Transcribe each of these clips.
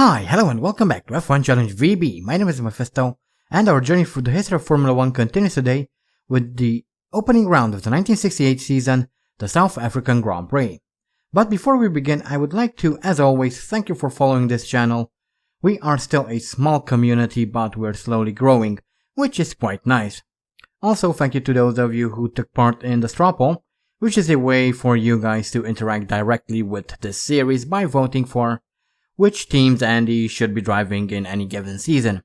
Hi, hello and welcome back to F1 Challenge VB. My name is Mephisto, and our journey through the history of Formula 1 continues today with the opening round of the 1968 season, the South African Grand Prix. But before we begin, I would like to, as always, thank you for following this channel. We are still a small community, but we're slowly growing, which is quite nice. Also, thank you to those of you who took part in the straw poll, which is a way for you guys to interact directly with this series by voting for which teams Andy should be driving in any given season.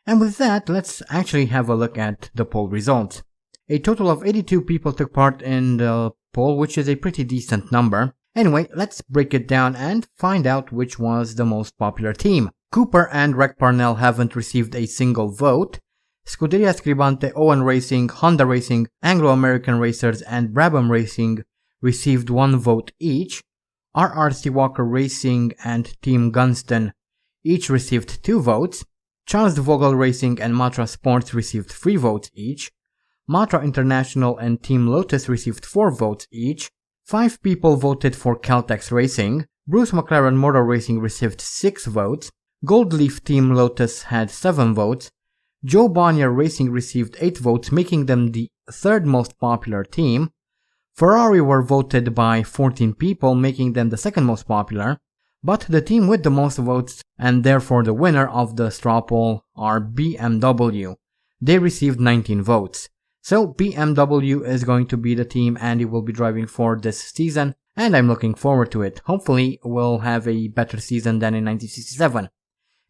And with that, let's actually have a look at the poll results. A total of 82 people took part in the poll, which is a pretty decent number. Anyway, let's break it down and find out which was the most popular team. Cooper and Rec Parnell haven't received a single vote. Scuderia Scribante, Owen Racing, Honda Racing, Anglo-American Racers and Brabham Racing received 1 vote each. RRC Walker Racing and Team Gunston each received 2 votes. Charles de Vogel Racing and Matra Sports received 3 votes each. Matra International and Team Lotus received 4 votes each. 5 people voted for Caltex Racing. Bruce McLaren Motor Racing received 6 votes. Gold Leaf Team Lotus had 7 votes. Joe Bonnier Racing received 8 votes, making them the 3rd most popular team. Ferrari were voted by 14 people, making them the 2nd most popular, but the team with the most votes, and therefore the winner of the straw poll, are B.M.W. They received 19 votes. So B.M.W. is going to be the team Andy will be driving for this season, and I'm looking forward to it. Hopefully we'll have a better season than in 1967.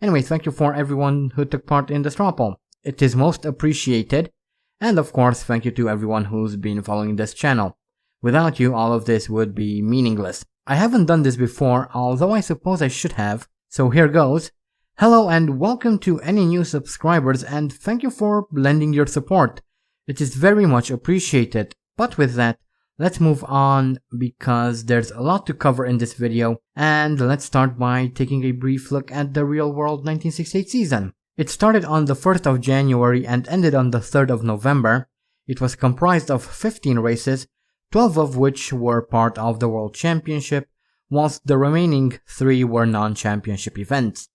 Anyway, thank you for everyone who took part in the straw poll. It is most appreciated, and of course thank you to everyone who's been following this channel. Without you, all of this would be meaningless. I haven't done this before, although I suppose I should have, so here goes. Hello and welcome to any new subscribers, and thank you for lending your support. It is very much appreciated. But with that, let's move on because there's a lot to cover in this video, and let's start by taking a brief look at the real-world 1968 season. It started on the 1st of January and ended on the 3rd of November. It was comprised of 15 races, 12 of which were part of the World Championship, whilst the remaining 3 were non-championship events.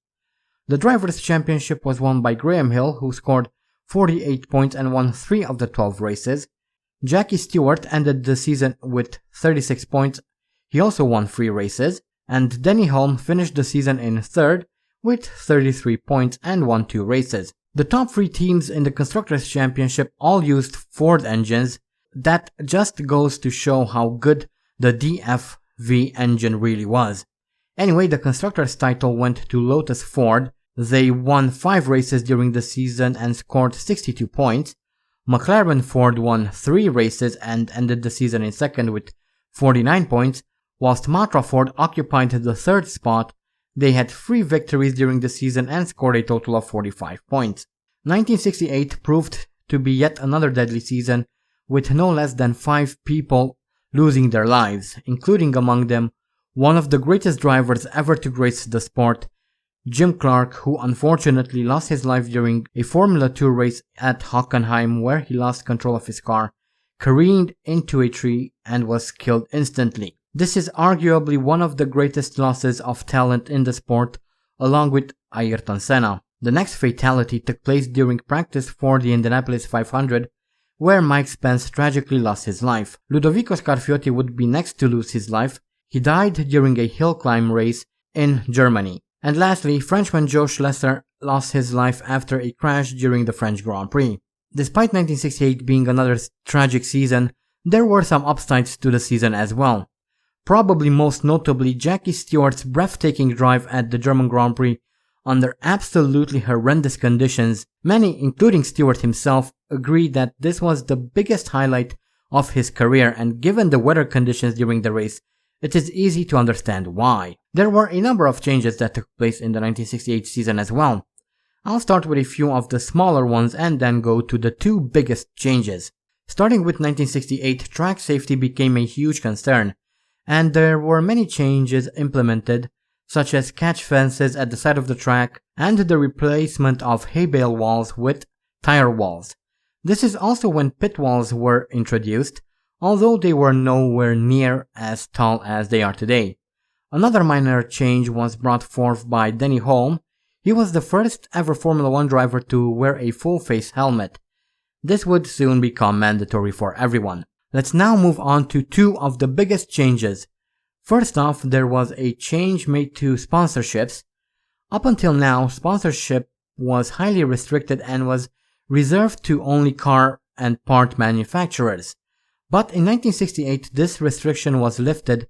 The Drivers' Championship was won by Graham Hill, who scored 48 points and won 3 of the 12 races. Jackie Stewart ended the season with 36 points, he also won 3 races, and Denny Hulme finished the season in 3rd with 33 points and won 2 races. The top 3 teams in the Constructors' Championship all used Ford engines. That just goes to show how good the DFV engine really was. Anyway, the Constructors' title went to Lotus Ford. They won 5 races during the season and scored 62 points. McLaren Ford won 3 races and ended the season in 2nd with 49 points, whilst Matra Ford occupied the 3rd spot. They had 3 victories during the season and scored a total of 45 points. 1968 proved to be yet another deadly season, with no less than 5 people losing their lives, including among them one of the greatest drivers ever to grace the sport, Jim Clark, who unfortunately lost his life during a Formula 2 race at Hockenheim where he lost control of his car, careened into a tree and was killed instantly. This is arguably one of the greatest losses of talent in the sport, along with Ayrton Senna. The next fatality took place during practice for the Indianapolis 500, where Mike Spence tragically lost his life. Ludovico Scarfiotti would be next to lose his life. He died during a hill climb race in Germany. And lastly, Frenchman Joe Schlesser lost his life after a crash during the French Grand Prix. Despite 1968 being another tragic season, there were some upsides to the season as well. Probably most notably Jackie Stewart's breathtaking drive at the German Grand Prix under absolutely horrendous conditions. Many, including Stewart himself, agree that this was the biggest highlight of his career, and given the weather conditions during the race, it is easy to understand why. There were a number of changes that took place in the 1968 season as well. I'll start with a few of the smaller ones and then go to the 2 biggest changes. Starting with 1968, track safety became a huge concern, and there were many changes implemented, such as catch fences at the side of the track and the replacement of hay bale walls with tire walls. This is also when pit walls were introduced, although they were nowhere near as tall as they are today. Another minor change was brought forth by Denny Hulme. He was the first ever Formula 1 driver to wear a full-face helmet. This would soon become mandatory for everyone. Let's now move on to two of the biggest changes. First off, there was a change made to sponsorships. Up until now, sponsorship was highly restricted and was reserved to only car and part manufacturers. But in 1968, this restriction was lifted,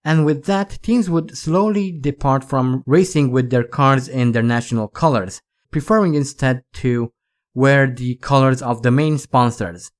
and with that, teams would slowly depart from racing with their cars in their national colors, preferring instead to wear the colors of the main sponsors.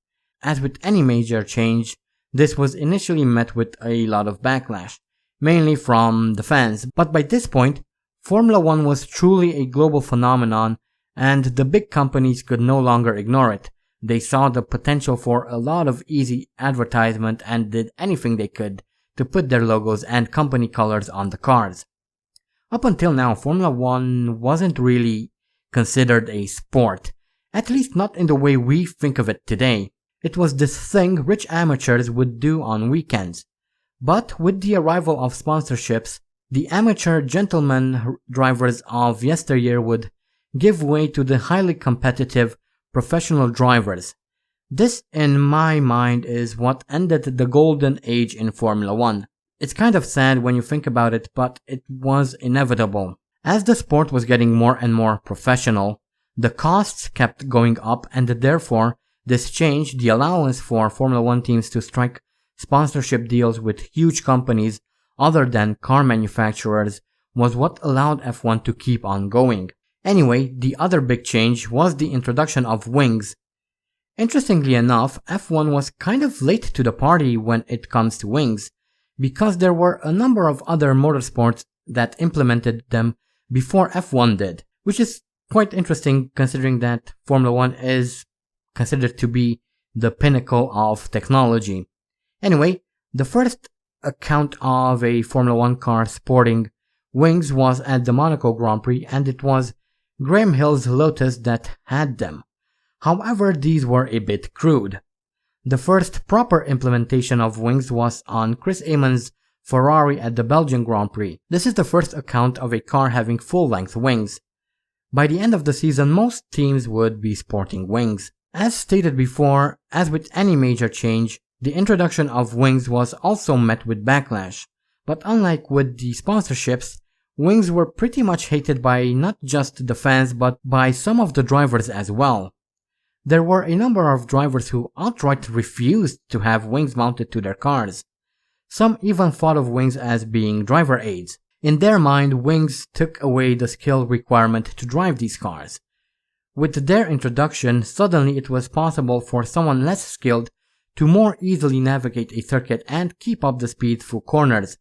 As with any major change, this was initially met with a lot of backlash, mainly from the fans, but by this point, Formula 1 was truly a global phenomenon, and the big companies could no longer ignore it. They saw the potential for a lot of easy advertisement and did anything they could to put their logos and company colors on the cars. Up until now, Formula 1 wasn't really considered a sport, at least not in the way we think of it today. It was this thing rich amateurs would do on weekends. But with the arrival of sponsorships, the amateur gentleman drivers of yesteryear would give way to the highly competitive professional drivers. This, in my mind, is what ended the golden age in Formula 1. It's kind of sad when you think about it, but it was inevitable. As the sport was getting more and more professional, the costs kept going up, and therefore, this change, the allowance for Formula 1 teams to strike sponsorship deals with huge companies other than car manufacturers, was what allowed F1 to keep on going. Anyway, the other big change was the introduction of wings. Interestingly enough, F1 was kind of late to the party when it comes to wings, because there were a number of other motorsports that implemented them before F1 did, which is quite interesting considering that Formula 1 is considered to be the pinnacle of technology. Anyway, the first account of a Formula 1 car sporting wings was at the Monaco Grand Prix, and it was Graham Hill's Lotus that had them. However, these were a bit crude. The first proper implementation of wings was on Chris Amon's Ferrari at the Belgian Grand Prix. This is the first account of a car having full-length wings. By the end of the season, most teams would be sporting wings. As stated before, as with any major change, the introduction of wings was also met with backlash. But unlike with the sponsorships, wings were pretty much hated by not just the fans but by some of the drivers as well. There were a number of drivers who outright refused to have wings mounted to their cars. Some even thought of wings as being driver aids. In their mind, wings took away the skill requirement to drive these cars. With their introduction, suddenly it was possible for someone less skilled to more easily navigate a circuit and keep up the speed through corners.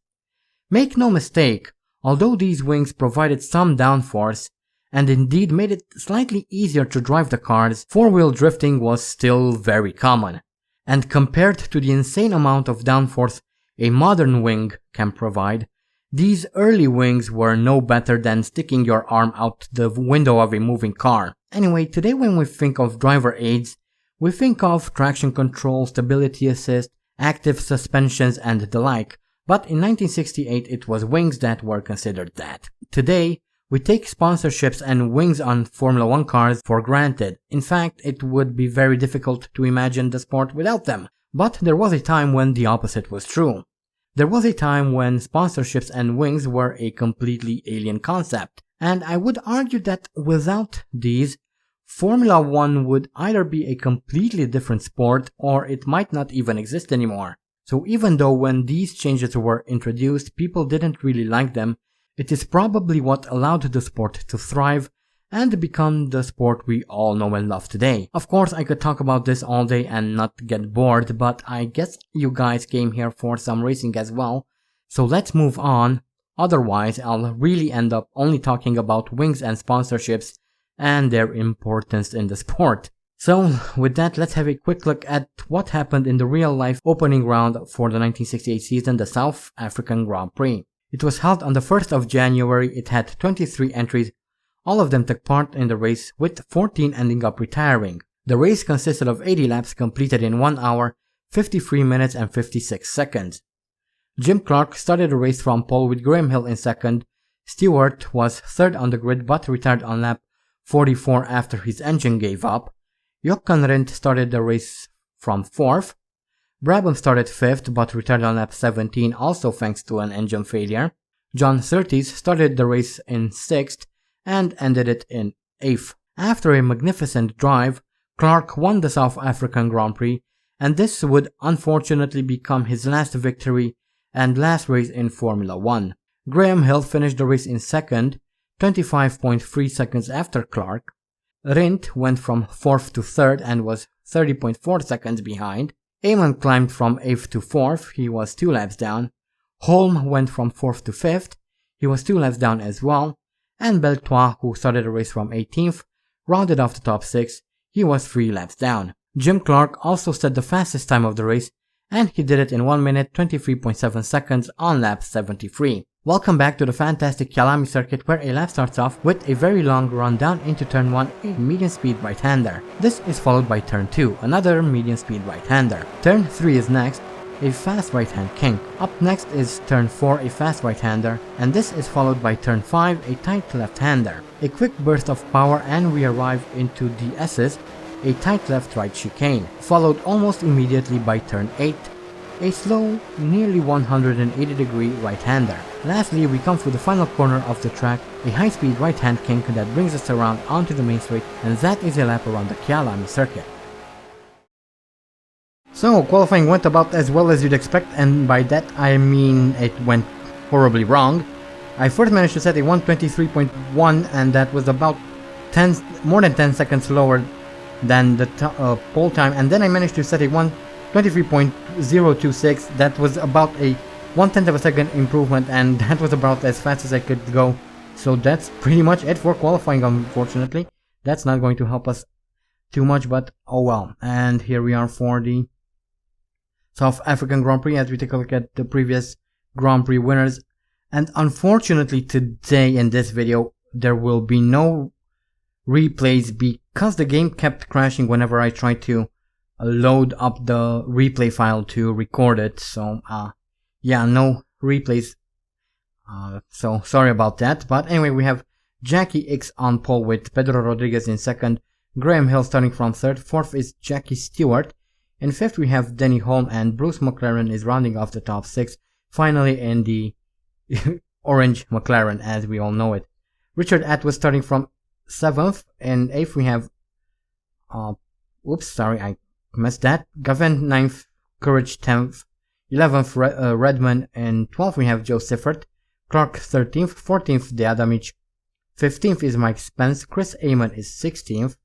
Make no mistake, although these wings provided some downforce, and indeed made it slightly easier to drive the cars, four-wheel drifting was still very common. And compared to the insane amount of downforce a modern wing can provide, these early wings were no better than sticking your arm out the window of a moving car. Anyway, today when we think of driver aids, we think of traction control, stability assist, active suspensions and the like, but in 1968 it was wings that were considered that. Today, we take sponsorships and wings on Formula 1 cars for granted. In fact, it would be very difficult to imagine the sport without them. But there was a time when the opposite was true. There was a time when sponsorships and wings were a completely alien concept, and I would argue that without these, Formula 1 would either be a completely different sport or it might not even exist anymore. So even though when these changes were introduced people didn't really like them, it is probably what allowed the sport to thrive and become the sport we all know and love today. Of course, I could talk about this all day and not get bored, but I guess you guys came here for some racing as well, so let's move on. Otherwise, I'll really end up only talking about wings and sponsorships and their importance in the sport. So, with that, let's have a quick look at what happened in the real-life opening round for the 1968 season, the South African Grand Prix. It was held on the 1st of January, it had 23 entries, all of them took part in the race, with 14 ending up retiring. The race consisted of 80 laps completed in 1 hour, 53 minutes and 56 seconds. Jim Clark started the race from pole with Graham Hill in second. Stewart was third on the grid but retired on lap 44 after his engine gave up. Jochen Rindt started the race from fourth. Brabham started fifth but retired on lap 17, also thanks to an engine failure. John Surtees started the race in sixth and ended it in eighth. After a magnificent drive, Clark won the South African Grand Prix, and this would unfortunately become his last victory and last race in Formula 1. Graham Hill finished the race in second, 25.3 seconds after Clark. Rindt went from 4th to 3rd and was 30.4 seconds behind. Eamon climbed from 8th to 4th, he was 2 laps down. Holm went from 4th to 5th, he was 2 laps down as well. And Beltois, who started the race from 18th, rounded off the top 6, he was 3 laps down. Jim Clark also set the fastest time of the race, and he did it in 1 minute 23.7 seconds on lap 73. Welcome back to the fantastic Kyalami circuit, where a lap starts off with a very long run down into turn 1, a medium speed right-hander. This is followed by turn 2, another medium speed right-hander. Turn 3 is next, a fast right-hand kink. Up next is turn 4, a fast right-hander, and this is followed by turn 5, a tight left-hander. A quick burst of power and we arrive into the S's, a tight left-right chicane, followed almost immediately by turn 8, a slow, nearly 180-degree right-hander. Lastly, we come through the final corner of the track, a high-speed right-hand kink that brings us around onto the main straight, and that is a lap around the Kyalami circuit. So, qualifying went about as well as you'd expect, and by that I mean it went horribly wrong. I first managed to set a 123.1, and that was about more than 10 seconds lower than the pole time, and then I managed to set a 123.026. that was about a 1/10 of a second improvement, and that was about as fast as I could go. So that's pretty much it for qualifying, unfortunately. That's not going to help us too much, but oh well. And here we are for the South African Grand Prix as we take a look at the previous Grand Prix winners. And unfortunately today in this video there will be no replays because the game kept crashing whenever I tried to load up the replay file to record it. So yeah, no replays. So sorry about that. But anyway, we have Jackie X on pole with Pedro Rodriguez in second, Graham Hill starting from third, fourth is Jackie Stewart, in fifth we have Denny Holm, and Bruce McLaren is rounding off the top 6, finally in the orange McLaren as we all know it. Richard Atwood starting from 7th, in 8th we have oops, sorry, I missed that. Gavin 9th, Courage 10th, 11th Redman, and 12th we have Joe Siffert, Clark 13th, 14th Deadamich, 15th is Mike Spence, Chris Amon is 16th,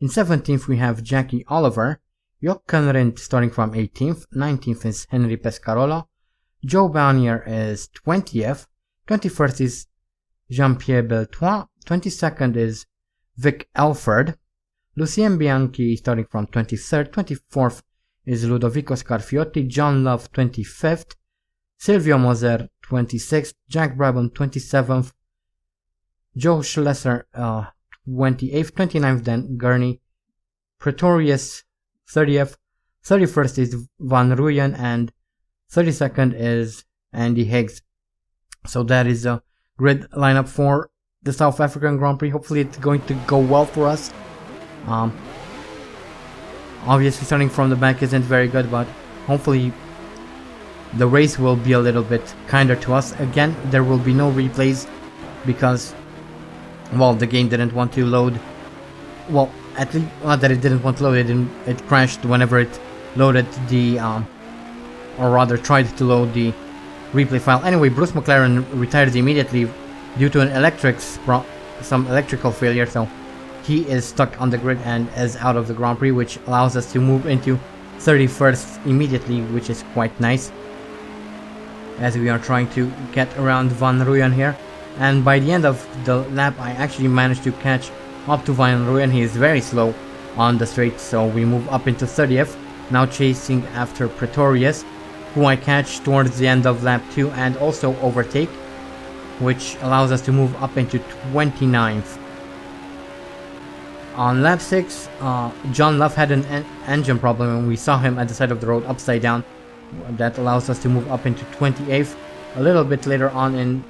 in 17th we have Jackie Oliver, Jochen Rindt starting from 18th, 19th is Henry Pescarolo, Joe Banier is 20th, 21st is Jean-Pierre Beltois, 22nd is Vic Elford, Lucien Bianchi starting from 23rd, 24th is Ludovico Scarfiotti, John Love 25th, Silvio Moser 26th, Jack Brabham 27th, Joe Schlesser 28th, 29th Dan Gurney, Pretorius 30th, 31st is Van Rooyen, and 32nd is Andy Higgs. So that is a grid lineup for the South African Grand Prix. Hopefully it's going to go well for us. Obviously starting from the back isn't very good, but hopefully the race will be a little bit kinder to us. Again, there will be no replays because, well, the game didn't want to load. Well, at least not that it didn't want to load, it crashed whenever it loaded the or rather tried to load the replay file. Anyway, Bruce McLaren retired immediately due to some electrical failure, so he is stuck on the grid and is out of the Grand Prix, which allows us to move into 31st immediately, which is quite nice, as we are trying to get around Van Rooyen here. And by the end of the lap I actually managed to catch up to Van Rooyen. He is very slow on the straight, so we move up into 30th, now chasing after Pretorius, who I catch towards the end of lap 2 and also overtake, which allows us to move up into 29th. On lap 6, John Love had an engine problem and we saw him at the side of the road upside down, That allows us to move up into 28th. A little bit later on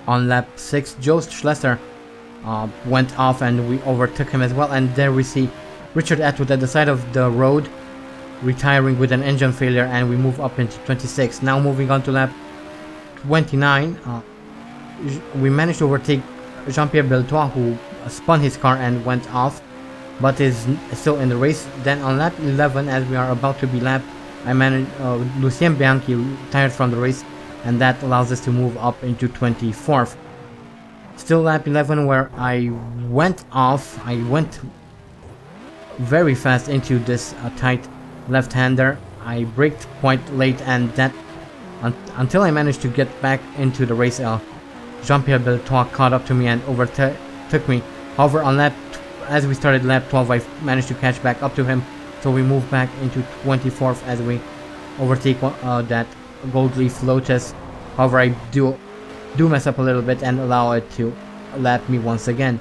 lap 6, Jost Schlesser went off and we overtook him as well. And there we see Richard Atwood at the side of the road, retiring with an engine failure, and we move up into 26. Now moving on to lap 29, we managed to overtake Jean-Pierre Beltois, who spun his car and went off, but is still in the race. Then on lap 11, as we are about to be lapped, I managed Lucien Bianchi retired from the race, and that allows us to move up into 24th. Still lap 11, where I went off. I went very fast into this tight left-hander. I braked quite late, and that until I managed to get back into the race, Jean-Pierre Beltois caught up to me and overtook me. However, as we started lap 12, I managed to catch back up to him, so we moved back into 24th as we overtake that Gold Leaf Lotus. However, I do mess up a little bit and allow it to lap me once again.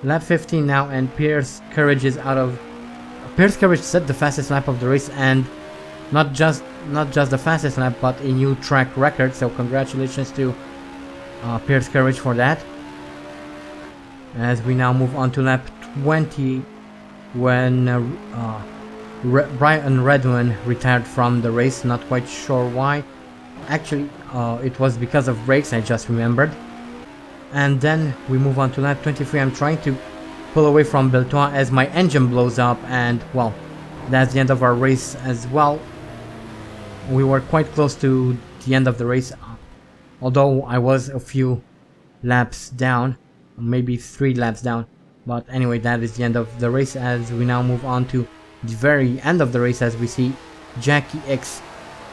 Lap 15 now, and Pierce Courage set the fastest lap of the race, and not just the fastest lap, but a new track record. So congratulations to Pierce Courage for that. As we now move on to lap 20, when Brian Redwin retired from the race. Not quite sure why. Actually, it was because of brakes, I just remembered. And then we move on to lap 23. I'm trying to pull away from Beltois as my engine blows up, and well, that's the end of our race as well. We were quite close to the end of the race, although I was a few laps down, maybe 3 laps down. But anyway, that is the end of the race, as we now move on to the very end of the race, as we see Jackie X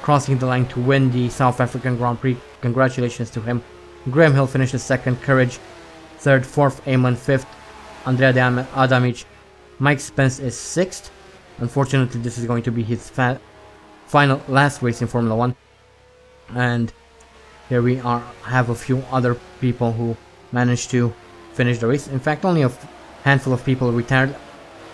crossing the line to win the South African Grand Prix. Congratulations to him. Graham Hill finishes 2nd, Courage 3rd, 4th, Eamon 5th, Andrea Adamic. Mike Spence is 6th. Unfortunately, this is going to be his final last race in Formula 1. And here we have a few other people who managed to finish the race. In fact, only a handful of people retired.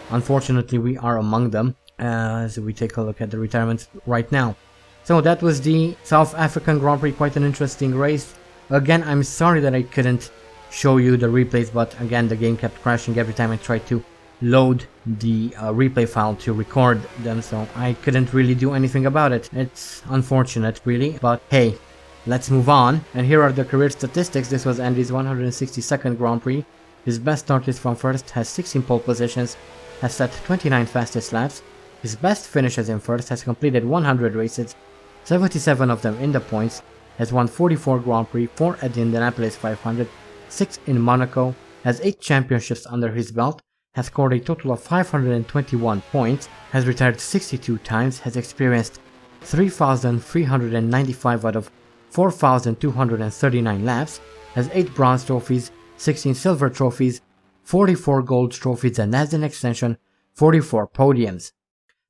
Unfortunately, we are among them, as we take a look at the retirements right now. So that was the South African Grand Prix, quite an interesting race. Again, I'm sorry that I couldn't show you the replays, but again, the game kept crashing every time I tried to load the replay file to record them, so I couldn't really do anything about it. It's unfortunate, really, but hey, let's move on. And here are the career statistics. This was Andy's 162nd Grand Prix. His best start is from first, has 16 pole positions, has set 29 fastest laps. His best finishes in first, has completed 100 races, 77 of them in the points, has won 44 Grand Prix, 4 at the Indianapolis 500, 6 in Monaco, has 8 championships under his belt, has scored a total of 521 points, has retired 62 times, has experienced 3,395 out of 4,239 laps, has 8 bronze trophies, 16 silver trophies, 44 gold trophies, and as an extension, 44 podiums.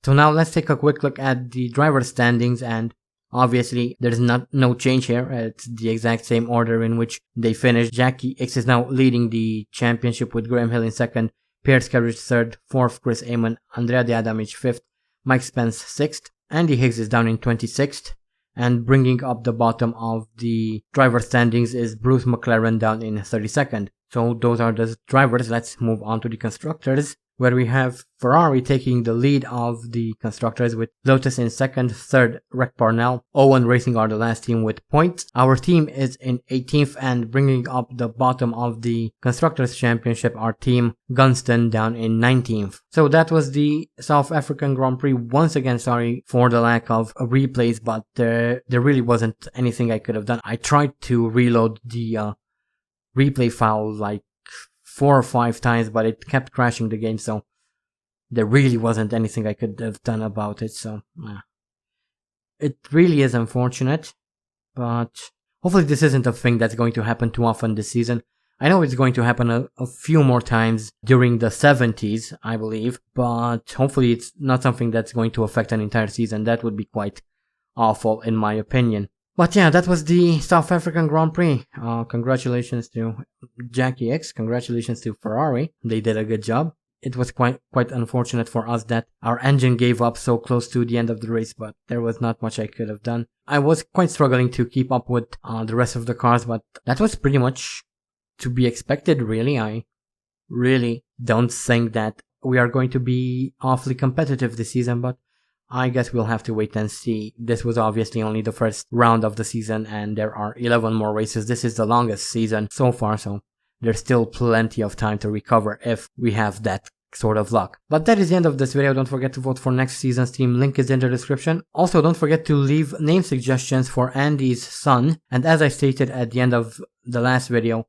So now let's take a quick look at the driver standings, and obviously there's no change here. It's the exact same order in which they finished. Jackie X is now leading the championship with Graham Hill in 2nd, Pierce Courage 3rd, 4th Chris Amon, Andrea Adamic 5th, Mike Spence 6th, Andy Higgs is down in 26th, and bringing up the bottom of the driver standings is Bruce McLaren down in 32nd. So those are the drivers. Let's move on to the constructors, where we have Ferrari taking the lead of the constructors with Lotus in 2nd, 3rd Rec Parnell, R.01 Racing are the last team with points. Our team is in 18th, and bringing up the bottom of the Constructors Championship, our team Gunston down in 19th. So that was the South African Grand Prix. Once again, sorry for the lack of replays, but there really wasn't anything I could have done. I tried to reload the replay file like 4 or 5 times, but it kept crashing the game, so there really wasn't anything I could have done about it. So it really is unfortunate, but hopefully this isn't a thing that's going to happen too often this season. I know it's going to happen a few more times during the 70s, I believe, but hopefully it's not something that's going to affect an entire season. That would be quite awful in my opinion. But yeah, that was the South African Grand Prix. Congratulations to Jackie X. Congratulations to Ferrari. They did a good job. it was quite unfortunate for us that our engine gave up so close to the end of the race, but there was not much I could have done. I was quite struggling to keep up with the rest of the cars, but that was pretty much to be expected, really. I really don't think that we are going to be awfully competitive this season, but I guess we'll have to wait and see. This was obviously only the first round of the season, and there are 11 more races. This is the longest season so far, so there's still plenty of time to recover if we have that sort of luck. But that is the end of this video. Don't forget to vote for next season's team. Link is in the description. Also, don't forget to leave name suggestions for Andy's son. And as I stated at the end of the last video,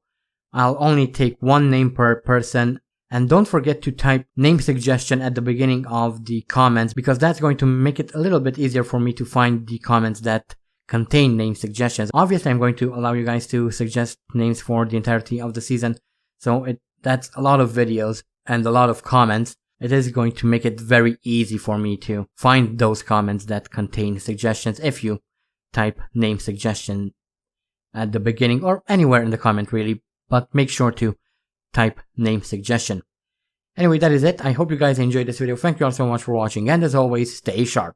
I'll only take one name per person. And don't forget to type name suggestion at the beginning of the comments, because that's going to make it a little bit easier for me to find the comments that contain name suggestions. Obviously, I'm going to allow you guys to suggest names for the entirety of the season. So that's a lot of videos and a lot of comments. It is going to make it very easy for me to find those comments that contain suggestions if you type name suggestion at the beginning or anywhere in the comment, really. But make sure to type name suggestion. Anyway, that is it. I hope you guys enjoyed this video. Thank you all so much for watching, and as always, stay sharp.